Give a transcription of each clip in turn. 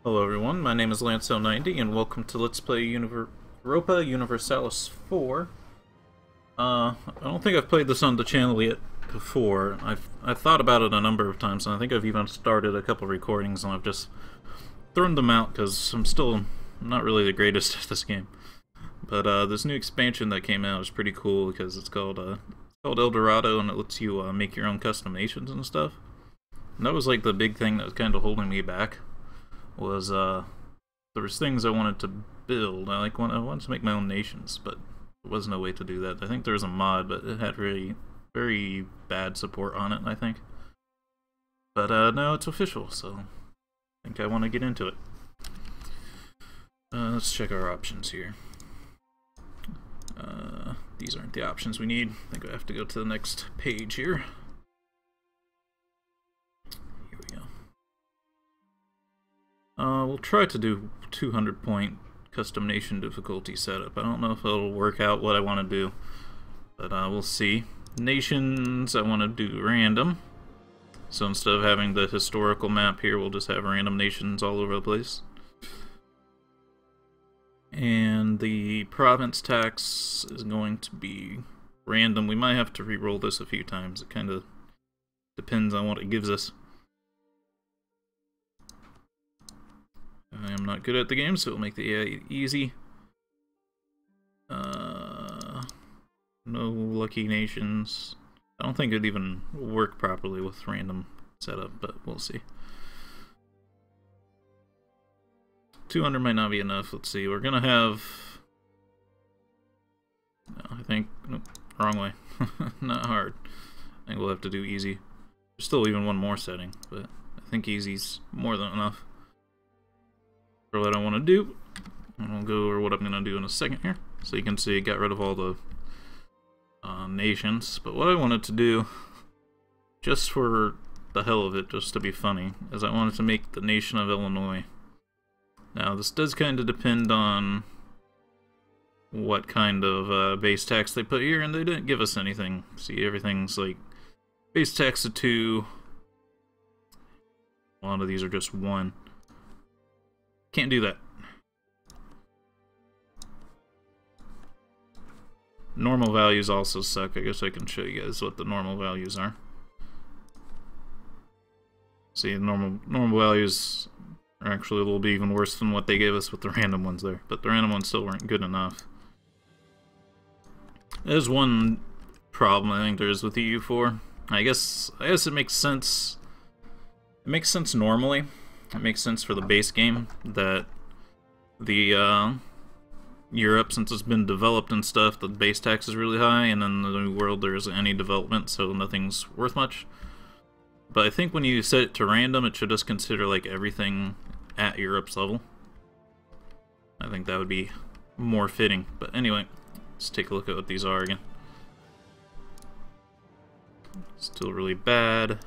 Hello everyone, my name is Lanso90 and welcome to Let's Play Europa Universalis 4. I don't think I've played this on the channel yet before. I've thought about it a number of times, and I think I've even started a couple recordings and I've just thrown them out because I'm still not really the greatest at this game. But this new expansion that came out is pretty cool because it's called El Dorado, and it lets you make your own custom nations and stuff. And that was like the big thing that was kind of holding me back. Was there was things I wanted to build. I wanted to make my own nations, but there was no way to do that. I think there was a mod, but it had very bad support on it, I think. But now it's official, so I think I want to get into it. Let's check our options here. These aren't the options we need. I think I have to go to the next page here. We'll try to do 200-point custom nation difficulty setup. I don't know if it'll work out what I want to do, but we'll see. Nations, I want to do random. So instead of having the historical map here, we'll just have random nations all over the place. And the province tax is going to be random. We might have to re-roll this a few times. It kind of depends on what it gives us. I am not good at the game, so we'll make the AI easy. No lucky nations. I don't think it'd even work properly with random setup, but we'll see. 200 might not be enough. Let's see. We're gonna have. No, I think. Nope, wrong way. Not hard. I think we'll have to do easy. There's still even one more setting, but I think easy's more than enough for what I want to do. And I'll go over what I'm going to do in a second here. So you can see I got rid of all the nations. But what I wanted to do, just for the hell of it, just to be funny, is I wanted to make the nation of Illinois. Now this does kind of depend on what kind of base tax they put here, and they didn't give us anything. See, everything's like base tax of 2. A lot of these are just 1. Can't do that. Normal values also suck. I guess I can show you guys what the normal values are. See, normal values are actually a little bit even worse than what they gave us with the random ones there. But the random ones still weren't good enough. There's one problem I think there is with EU4. I guess it makes sense. It makes sense normally. It makes sense for the base game that the Europe, since it's been developed and stuff, the base tax is really high, and in the New World there isn't any development, so nothing's worth much. But I think when you set it to random, it should just consider like everything at Europe's level. I think that would be more fitting. But anyway, let's take a look at what these are again. Still really bad.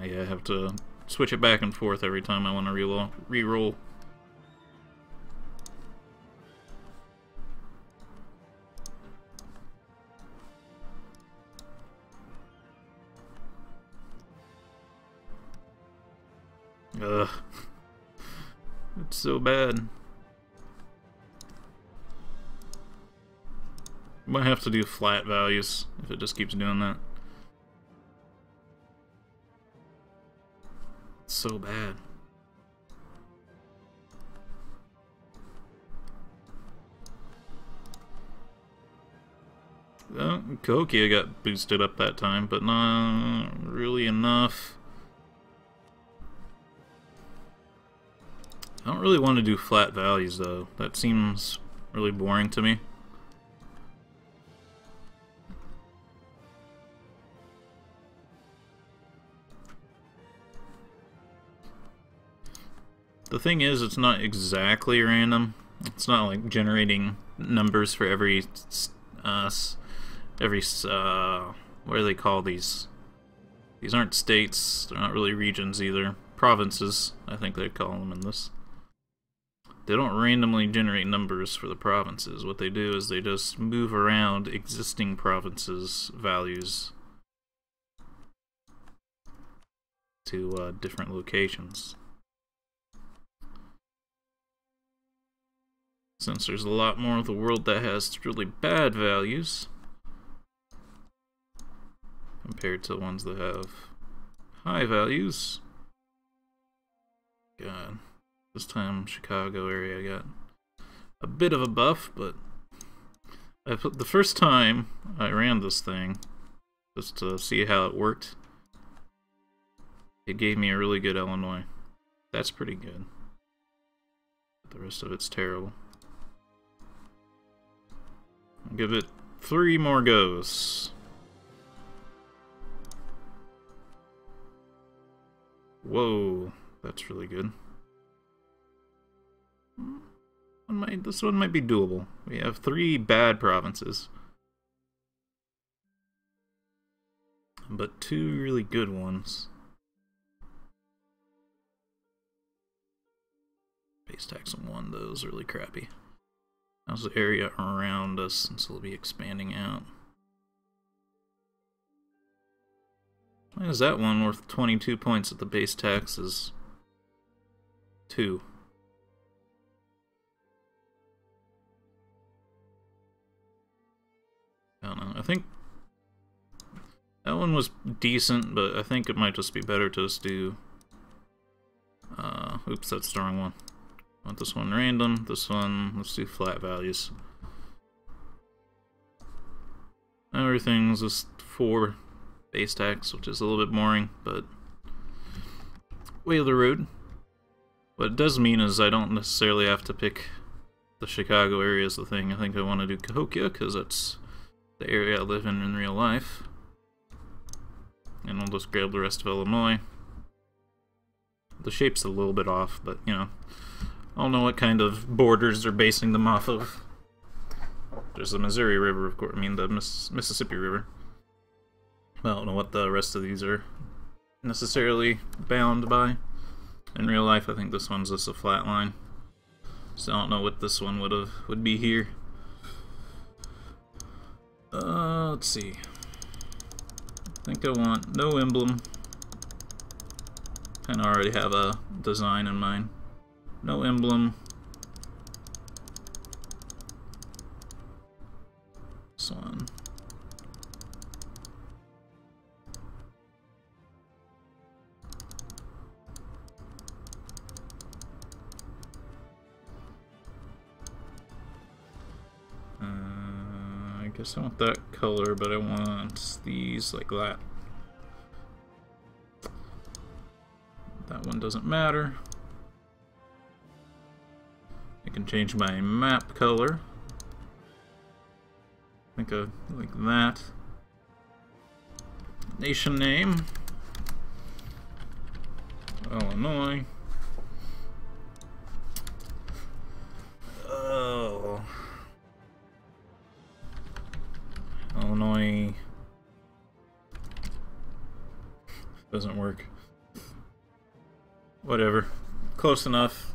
Yeah, I have to switch it back and forth every time I want to re-roll. Ugh. It's so bad. Might have to do flat values if it just keeps doing that. So bad. Kokia got boosted up that time, but not really enough. I don't really want to do flat values though. That seems really boring to me. The thing is, it's not exactly random. It's not like generating numbers for every what do they call these? These aren't states. They're not really regions either. Provinces, I think they call them in this. They don't randomly generate numbers for the provinces. What they do is they just move around existing provinces' values to different locations. Since there's a lot more of the world that has really bad values compared to the ones that have high values. God, this time Chicago area got a bit of a buff, but the first time I ran this thing, just to see how it worked, it gave me a really good Illinois. That's pretty good. But the rest of it's terrible. I'll give it 3 more goes. Whoa, that's really good. This one might be doable. We have 3 bad provinces, but 2 really good ones. Base tax on 1, though, is really crappy. How's the area around us, since we'll be expanding out? Why is that one worth 22 points at the base tax is 2? I don't know. I think that one was decent, but I think it might just be better to just do... oops, that's the wrong one. I want this one random, this one, let's do flat values. Everything's just 4 base tax, which is a little bit boring, but way of the road. What it does mean is I don't necessarily have to pick the Chicago area as the thing. I think I want to do Cahokia, because that's the area I live in real life. And we'll just grab the rest of Illinois. The shape's a little bit off, but, you know, I don't know what kind of borders they're basing them off of. There's the Missouri River, of course. I mean, the Mississippi River. I don't know what the rest of these are necessarily bound by. In real life, I think this one's just a flat line. So I don't know what this one would be here. Let's see. I think I want no emblem. Kinda already have a design in mind. No emblem. This one. I guess I want that color, but I want these like that. That one doesn't matter. I can change my map color. I think I like that. Nation name. Illinois. Oh. Illinois. Doesn't work. Whatever. Close enough.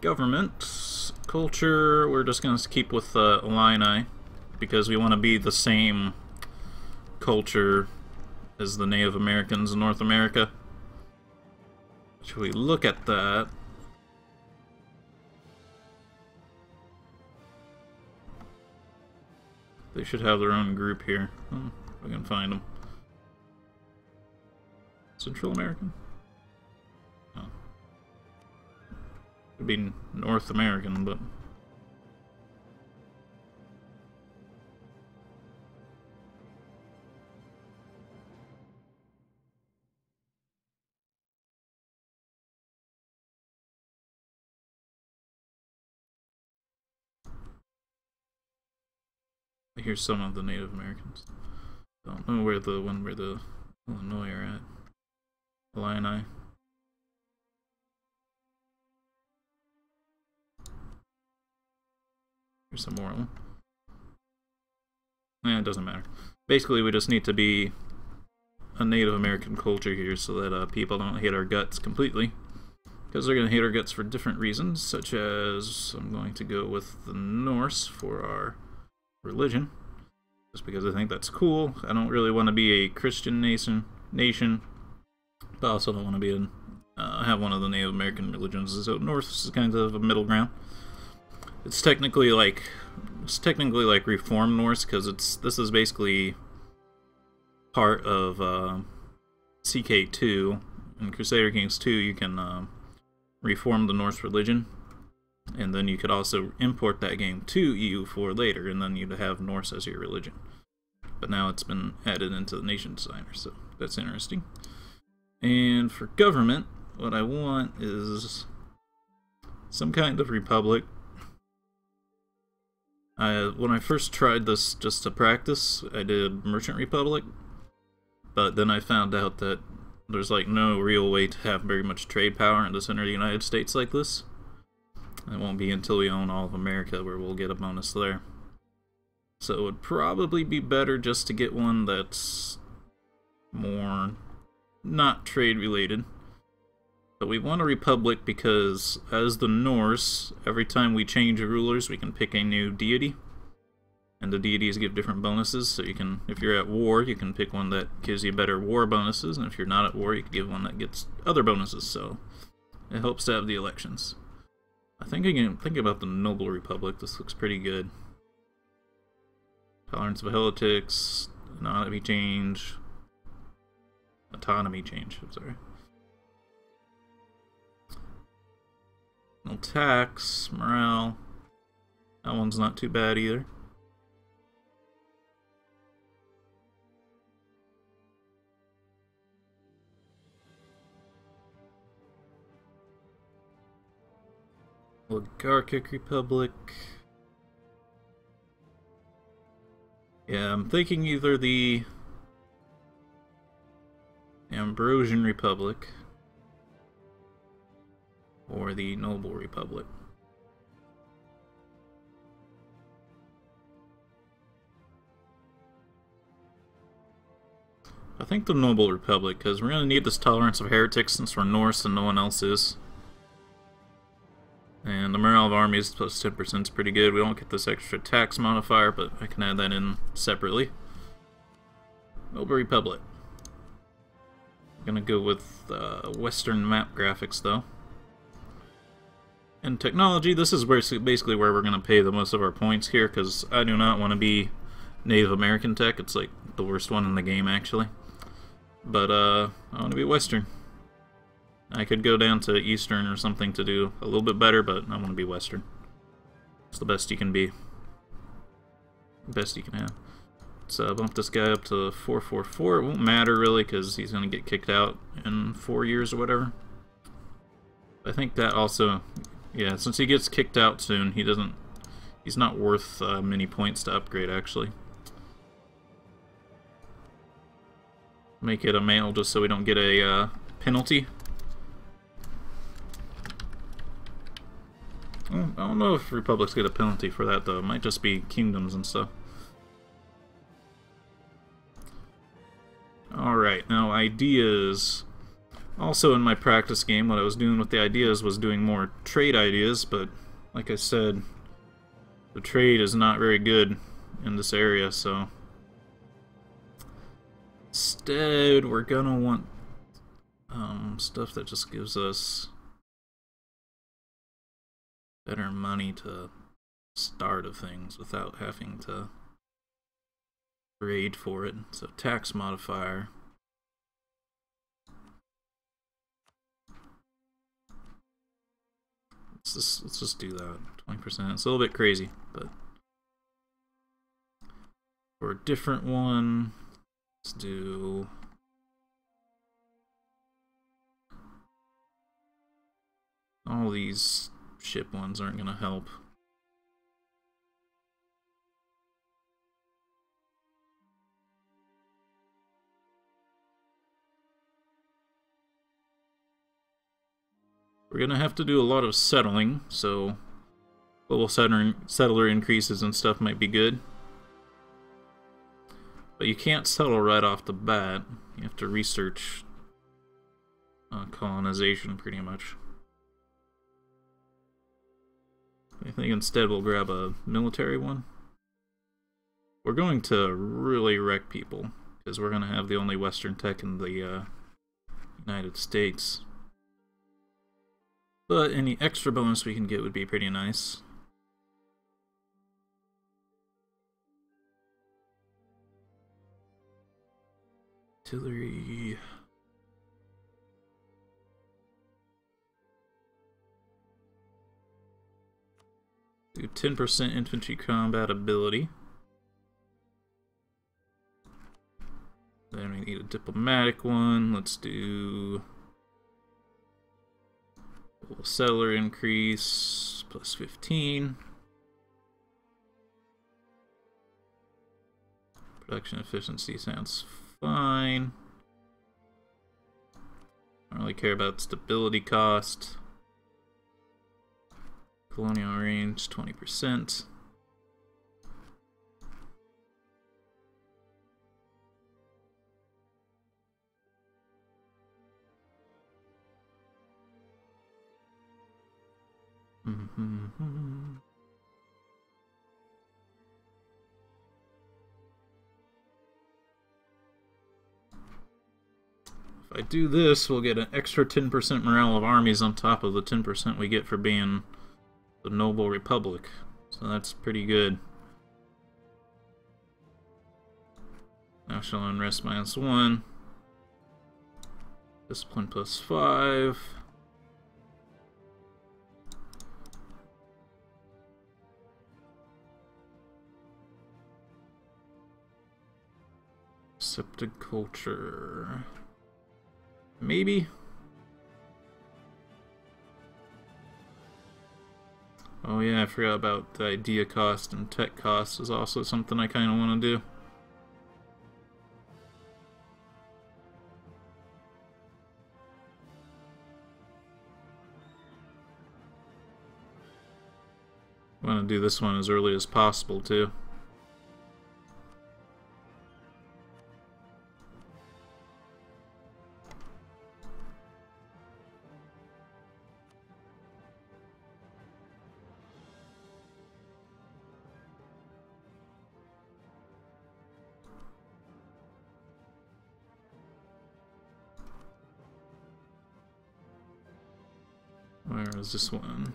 Government. Culture. We're just going to keep with Illini because we want to be the same culture as the Native Americans in North America. Should we look at that? They should have their own group here. Oh, if I can find them. Central American? Oh. Could be North American, but... Here's some of the Native Americans. Don't know where the Illinois are at. Illini. Here's some more of them. Yeah, it doesn't matter. Basically, we just need to be a Native American culture here so that people don't hate our guts completely. Because they're going to hate our guts for different reasons, such as I'm going to go with the Norse for our religion. just because I think that's cool. I don't really want to be a Christian nation, but I also don't want to be have one of the Native American religions. So Norse is kind of a middle ground. It's technically like Reformed Norse, because this is basically part of CK2. In Crusader Kings 2, you can reform the Norse religion, and then you could also import that game to EU4 later, and then you'd have Norse as your religion. But now it's been added into the nation designer, so that's interesting. And for government, what I want is some kind of republic. When I first tried this just to practice, I did Merchant Republic, but then I found out that there's like no real way to have very much trade power in the center of the United States like this. It won't be until we own all of America where we'll get a bonus there. So it would probably be better just to get one that's more not trade related. But we want a republic because, as the Norse, every time we change rulers, we can pick a new deity. And the deities give different bonuses, so you can, if you're at war, you can pick one that gives you better war bonuses, and if you're not at war, you can give one that gets other bonuses, so it helps to have the elections. I think I can think about the Noble Republic. This looks pretty good. Tolerance of heretics, autonomy change, I'm sorry. No tax, morale. That one's not too bad either. Oligarchic Republic. Yeah, I'm thinking either the Ambrosian Republic or the Noble Republic. I think the Noble Republic, because we're going to need this tolerance of heretics since we're Norse and no one else is. And the morale of armies plus 10% is pretty good. We don't get this extra tax modifier, but I can add that in separately. Noble Republic. I'm gonna go with Western map graphics though. And technology, this is basically where we're gonna pay the most of our points here, because I do not want to be Native American tech. It's like the worst one in the game actually. But I want to be Western. I could go down to Eastern or something to do a little bit better, but I want to be Western. It's the best you can be. Best you can have. Let's bump this guy up to 444. It won't matter really, because he's going to get kicked out in 4 years or whatever. I think that also, yeah, since he gets kicked out soon, he's not worth many points to upgrade actually. Make it a male just so we don't get a penalty. I don't know if republics get a penalty for that though. It might just be kingdoms and stuff. Alright, now ideas. Also in my practice game, what I was doing with the ideas was doing more trade ideas, but like I said, the trade is not very good in this area, so instead we're gonna want stuff that just gives us better money to start of things without having to trade for it. So tax modifier. Let's just do that. 20%. It's a little bit crazy, but for a different one, let's do all these ship ones aren't going to help. We're going to have to do a lot of settling, so global settler increases and stuff might be good. But you can't settle right off the bat. You have to research colonization pretty much. I think instead we'll grab a military one. We're going to really wreck people, because we're going to have the only Western tech in the United States. But any extra bonus we can get would be pretty nice. Artillery. Do 10% infantry combat ability. Then we need a diplomatic one. Let's do a settler increase plus 15. Production efficiency sounds fine. I don't really care about stability cost. Colonial range 20%. If I do this, we'll get an extra 10% morale of armies on top of the 10% we get for being the Noble Republic. So that's pretty good. National unrest -1. Discipline +5. Accepted culture. Maybe. Oh yeah, I forgot about the idea cost and tech cost is also something I kind of want to do. I want to do this one as early as possible too. Where is this one?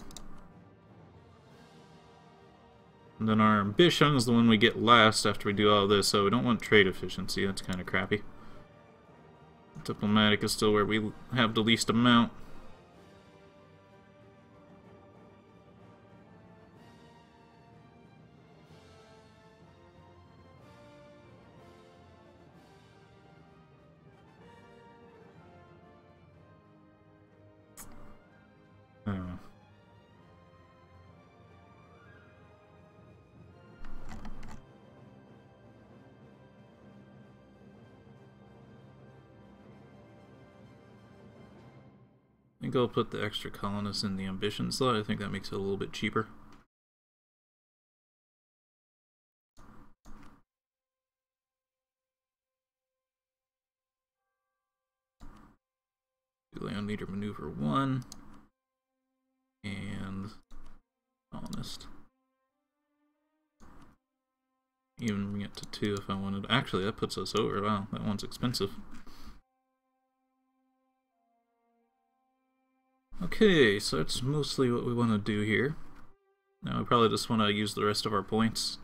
And then our ambition is the one we get last after we do all this, so we don't want trade efficiency, that's kind of crappy. Diplomatic is still where we have the least amount. Oh. I think I'll put the extra colonists in the ambition slot. I think that makes it a little bit cheaper. Land leader maneuver 1 and colonist. Even get to 2 if I wanted. Actually, that puts us over. Wow, that one's expensive. Okay, so that's mostly what we want to do here. Now we probably just want to use the rest of our points.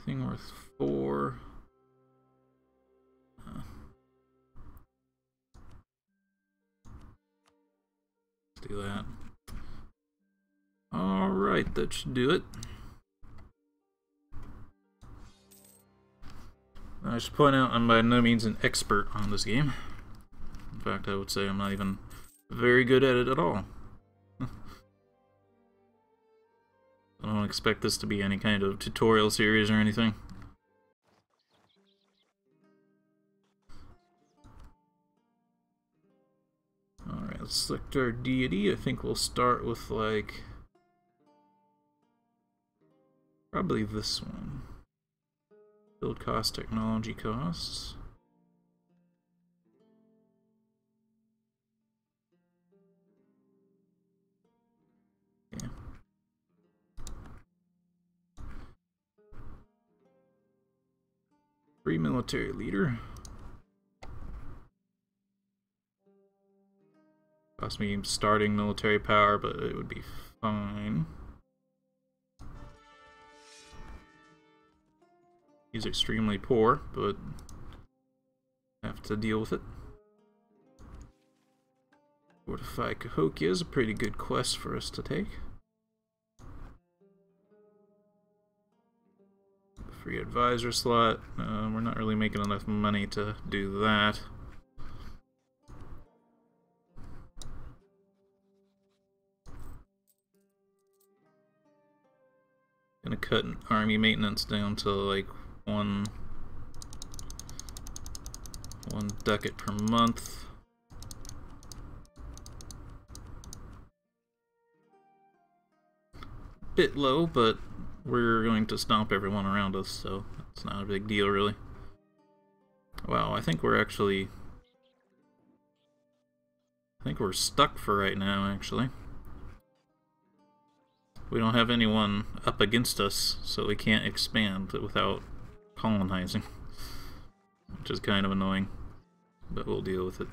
Anything worth 4? Let's do that. Alright, that should do it. I should point out I'm by no means an expert on this game. In fact, I would say I'm not even very good at it at all. I don't expect this to be any kind of tutorial series or anything. let's select our deity. I think we'll start with, like, probably this one. Build cost, technology costs. Yeah. Free military leader. Cost me starting military power, but it would be fine. He's extremely poor, but have to deal with it. Fortify Cahokia is a pretty good quest for us to take. Free advisor slot. We're not really making enough money to do that. Gonna cut army maintenance down to like one ducat per month. Bit low, but we're going to stomp everyone around us, so it's not a big deal really. Wow, I think we're stuck for right now, actually. We don't have anyone up against us, so we can't expand without colonizing, which is kind of annoying, but we'll deal with it.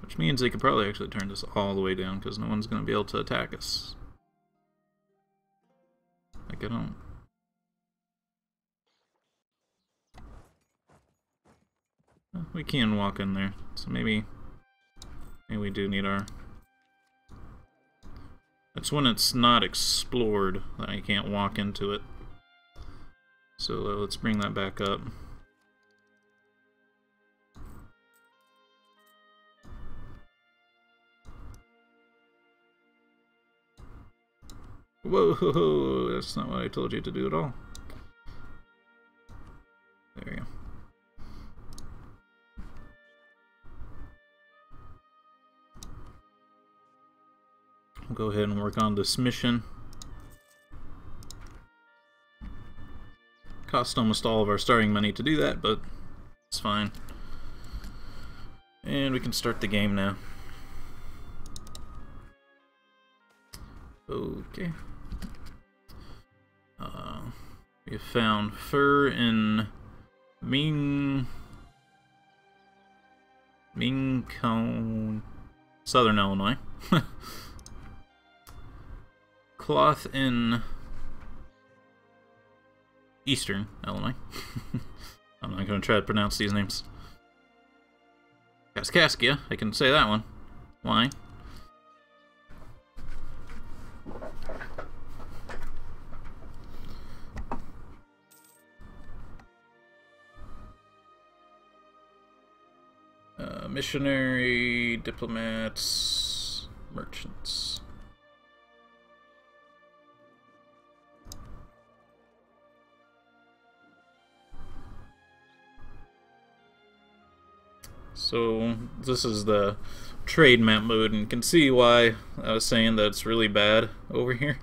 Which means they could probably actually turn this all the way down, because no one's going to be able to attack us. Like, I don't... We can walk in there, so maybe we do need our... It's when it's not explored that I can't walk into it. So let's bring that back up. Whoa, that's not what I told you to do at all. There you go. We'll go ahead and work on this mission. Cost almost all of our starting money to do that, but it's fine. And we can start the game now. Okay. We have found fur in Minco, Southern Illinois. Cloth in Eastern Illinois. I'm not going to try to pronounce these names. Kaskaskia, I can say that one. Why? Missionary, diplomats, merchants. So this is the trade map mode, and you can see why I was saying that it's really bad over here.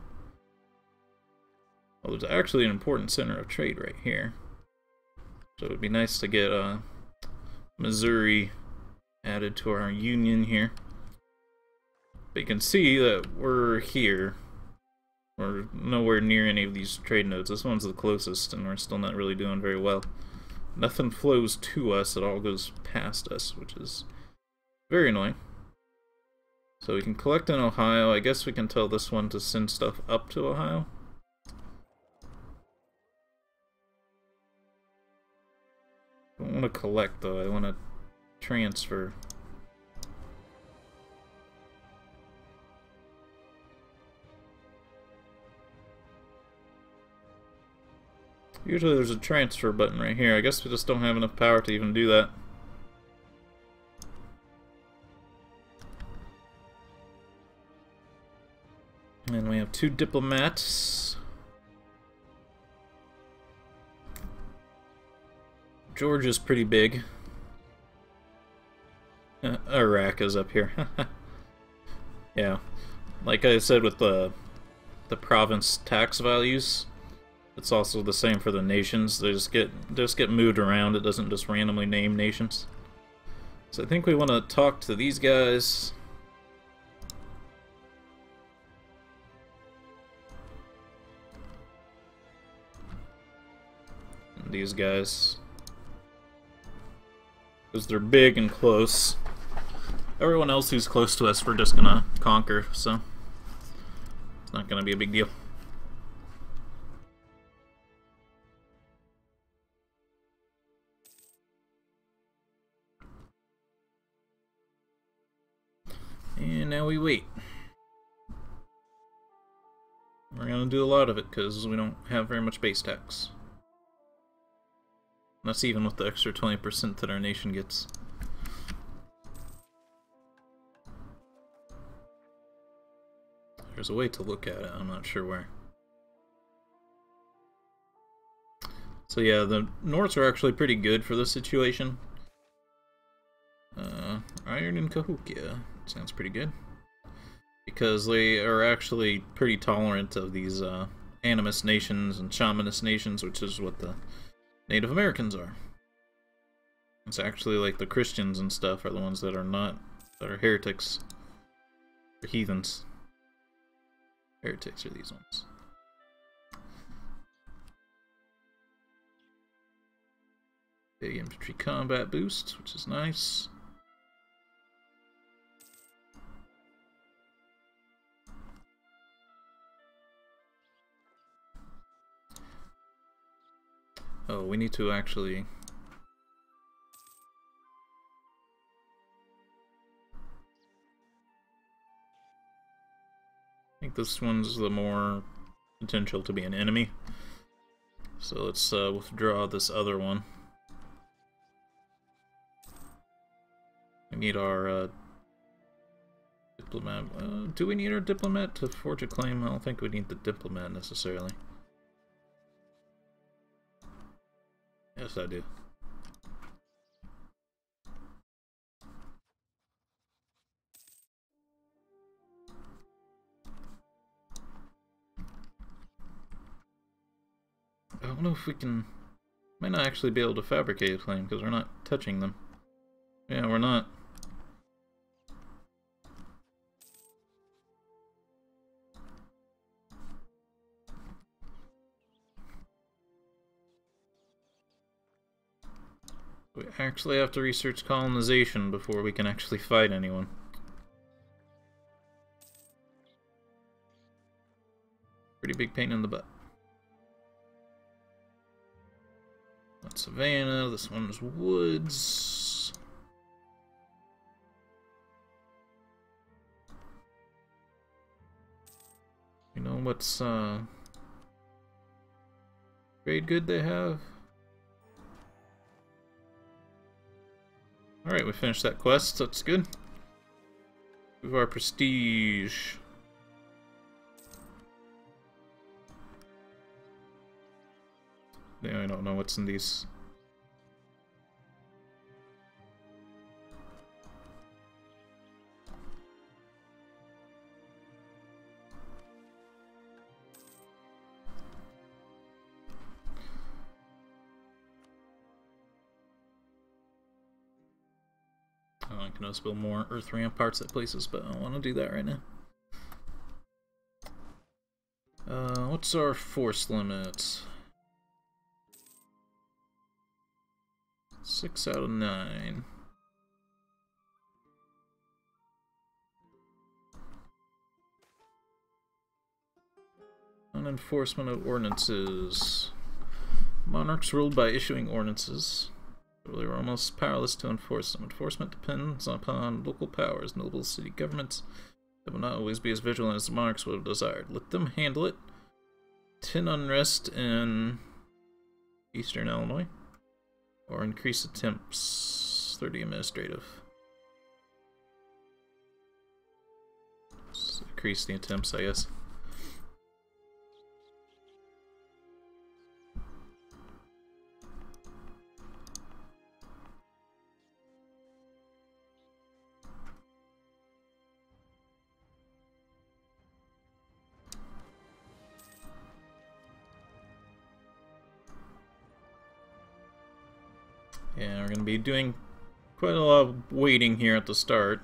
Well, there's actually an important center of trade right here. So it would be nice to get Missouri added to our union here. But you can see that we're here. We're nowhere near any of these trade nodes. This one's the closest, and we're still not really doing very well. Nothing flows to us, it all goes past us, which is very annoying. So we can collect in Ohio. I guess we can tell this one to send stuff up to Ohio. I don't want to collect though, I want to transfer. Usually there's a transfer button right here. I guess we just don't have enough power to even do that. And we have 2 diplomats. Georgia's pretty big. Iraq is up here. Yeah. Like I said with the province tax values, it's also the same for the nations. They just get moved around. It doesn't just randomly name nations. So I think we want to talk to these guys. And these guys. Because they're big and close. Everyone else who's close to us we're just gonna conquer, so it's not gonna be a big deal. And now we wait. We're gonna do a lot of it because we don't have very much base tax. That's even with the extra 20% that our nation gets. There's a way to look at it, I'm not sure where. So yeah, the Norse are actually pretty good for this situation. Iron and Cahokia sounds pretty good. Because they are actually pretty tolerant of these animist nations and shamanist nations, which is what the Native Americans are. It's actually like the Christians and stuff are the ones that are not, that are heretics. Or heathens. Heretics are these ones. Big infantry combat boost, which is nice. Oh, we need to actually... I think this one's the more potential to be an enemy. So let's withdraw this other one. We need our diplomat. Do we need our diplomat to forge a claim? I don't think we need the diplomat necessarily. Yes, I do. I don't know if we can... Might not actually be able to fabricate a claim because we're not touching them. Yeah, we're not. We actually have to research colonization before we can actually fight anyone. Pretty big pain in the butt. That's Savannah, this one's Woods. You know what's trade good they have? Alright, we finished that quest, that's good. Move our prestige. Yeah, I don't know what's in these. Oh, I can also build more Earth ramparts at places, but I don't want to do that right now. What's our force limit? 6 out of 9. Unenforcement of ordinances. Monarchs ruled by issuing ordinances. They were almost powerless to enforce them. Enforcement depends upon local powers. Noble city governments that will not always be as vigilant as the monarchs would have desired. Let them handle it. 10 unrest in eastern Illinois. Or increase attempts. 30 administrative. Let's increase the attempts, I guess. Yeah, we're going to be doing quite a lot of waiting here at the start.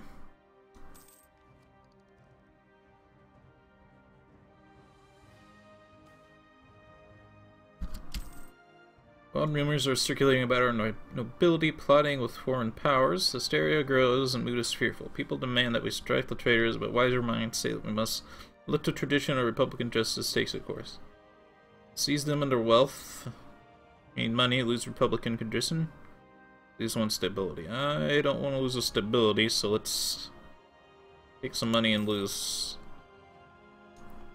Wild rumors are circulating about our nobility plotting with foreign powers. Hysteria grows and mood is fearful. People demand that we strike the traitors, but wiser minds say that we must look to tradition or republican justice takes its course. Seize them under wealth, gain money, lose republican tradition, lose one stability. I don't want to lose a stability, so let's take some money and lose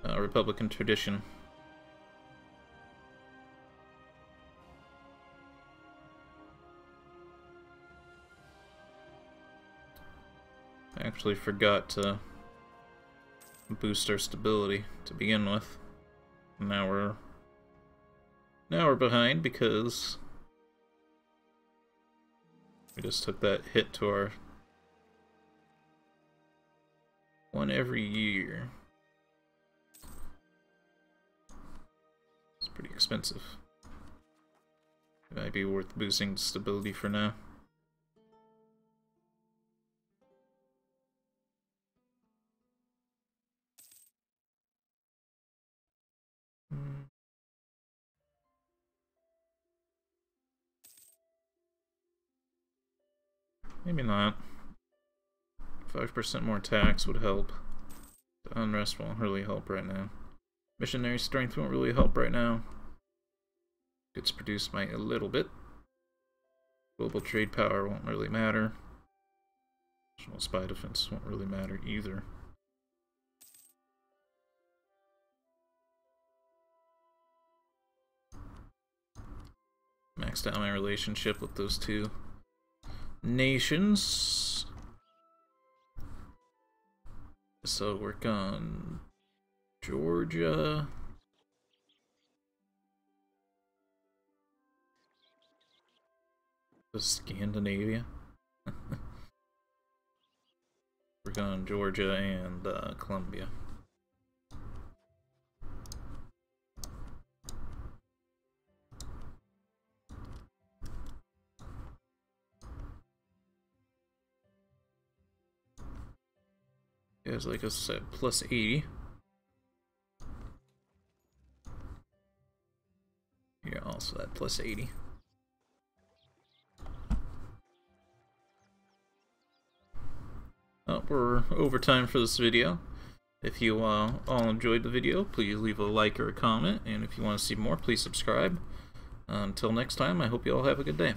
republican tradition. I actually forgot to boost our stability to begin with. Now we're behind because we just took that hit to our one every year. It's pretty expensive. It might be worth boosting stability for now. Maybe not. 5% more tax would help. The unrest won't really help right now. Missionary strength won't really help right now. It's produced by a little bit. Global trade power won't really matter. National spy defense won't really matter either. Maxed out my relationship with those two nations. So work on Georgia. Scandinavia. Work on Georgia and Colombia. Guys, like I said, plus 80. Here, also at plus 80. We're over time for this video. If you all enjoyed the video, please leave a like or a comment, and if you want to see more, please subscribe. Until next time, I hope you all have a good day.